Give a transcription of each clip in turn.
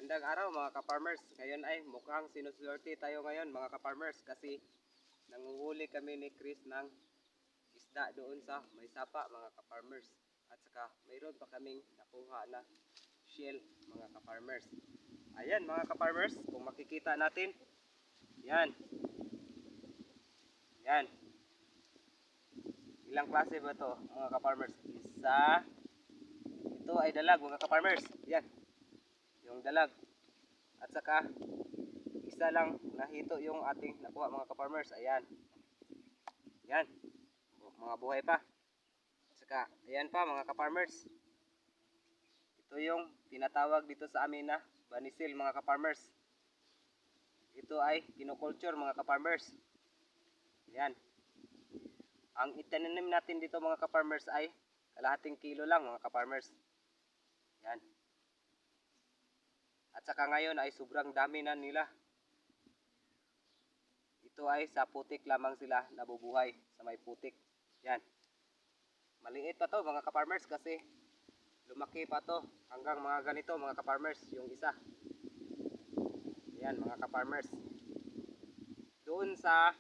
Magandang araw mga ka-farmers. Ngayon ay mukhang sinuswerte tayo ngayon mga ka-farmers kasi nanguhuli kami ni Chris ng isda doon sa may sapa mga ka-farmers. At saka mayroon pa kaming nakuha na shell mga ka-farmers. Ayan mga ka-farmers, kung makikita natin, yan. Yan. Ilang klase ba to mga ka-farmers? Isa, ito ay dalag mga ka-farmers. Yan. Yung dalag. At saka isa lang nahito yung ating nakuha mga ka-farmers. Ayan. Yan. Mga buhay pa. At saka ayan pa mga ka-farmers. Ito yung tinatawag dito sa amin na banisil mga ka-farmers. Ito ay kinoculture mga ka-farmers. Ayan. Ang itinanim natin dito mga ka-farmers ay kalahating kilo lang mga ka-farmers. Yan. At saka ngayon ay sobrang dami na nila. Ito ay sa putik lamang sila nabubuhay sa may putik. Yan. Maliit pa to mga ka-farmers kasi lumaki pa to hanggang mga ganito mga ka-farmers yung isa. Yan mga ka-farmers. Doon sa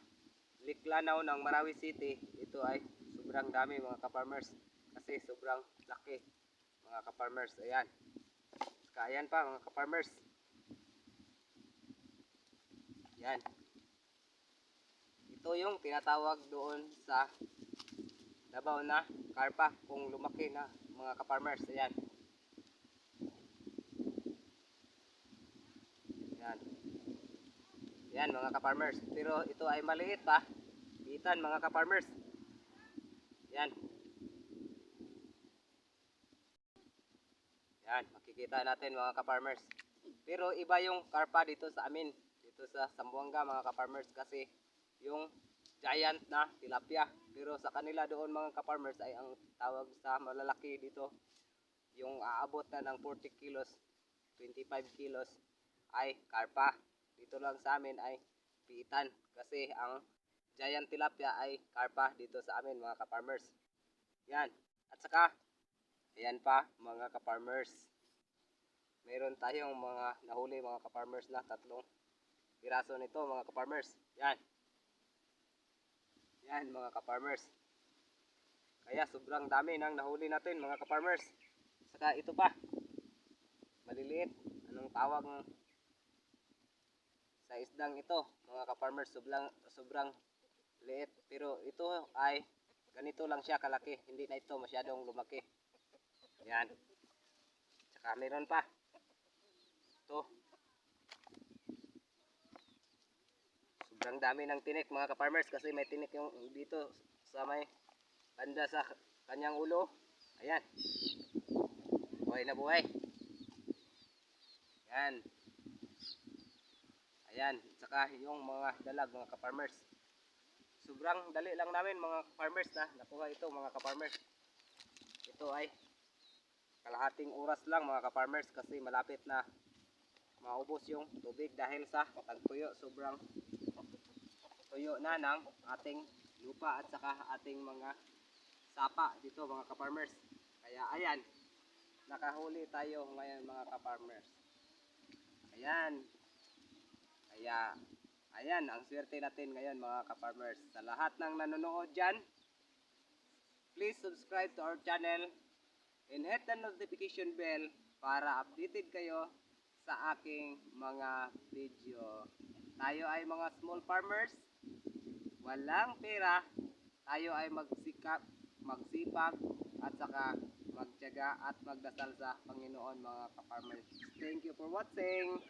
Liklanaw ng Marawi City, ito ay sobrang dami mga ka-farmers kasi sobrang laki mga ka-farmers. Ayan. Ayan pa mga ka-farmers. Yan. Ito yung tinatawag doon sa Davao na karpa kung lumaki na mga ka-farmers. Ayan. Yan. Yan mga ka-farmers. Pero ito ay maliit pa. Bitan mga ka-farmers. Yan. Yan. Makikita natin mga ka-farmers. Pero iba yung karpa dito sa amin. Dito sa Zamboanga mga ka-farmers kasi yung giant na tilapia. Pero sa kanila doon mga ka-farmers ay ang tawag sa malalaki dito yung aabot na ng 40 kilos, 25 kilos ay karpa. Dito lang sa amin ay piitan kasi ang giant tilapia ay karpa dito sa amin mga ka-farmers. Yan. At saka ayan pa mga ka-farmers. Meron tayong mga nahuli mga ka-farmers na 3 piraso nito mga ka-farmers. Yan. Yan mga ka-farmers. Kaya sobrang dami nang nahuli natin mga ka-farmers. Saka ito pa. Maliliit. Anong tawag sa isdang ito mga ka-farmers? Sobrang liit. Pero ito ay ganito lang siya kalaki. Hindi na ito masyadong lumaki. Yan. Saka meron pa. Ito. Sobrang dami ng tinik mga ka-farmers kasi may tinik yung dito sa may banda sa kanyang ulo. Ayan. Buhay na buhay. Yan. Ayan. Saka yung mga dalag mga ka-farmers. Sobrang dali lang namin mga farmers na nakuha ito mga ka-farmers. Ito ay kalahating oras lang mga ka-farmers kasi malapit na maubos yung tubig dahil sa tagtuyo. Sobrang tuyo na ng ating lupa at saka ating mga sapa dito mga ka-farmers. Kaya ayan, nakahuli tayo ngayon mga ka-farmers. Ayan. Kaya ayan ang swerte natin ngayon mga ka-farmers. Sa lahat ng nanonood dyan, please subscribe to our channel and hit the notification bell para updated kayo sa aking mga video. Tayo ay mga small farmers, walang pera, tayo ay magsipag at saka magtiyaga at magdasal sa Panginoon mga ka-farmers. Thank you for watching.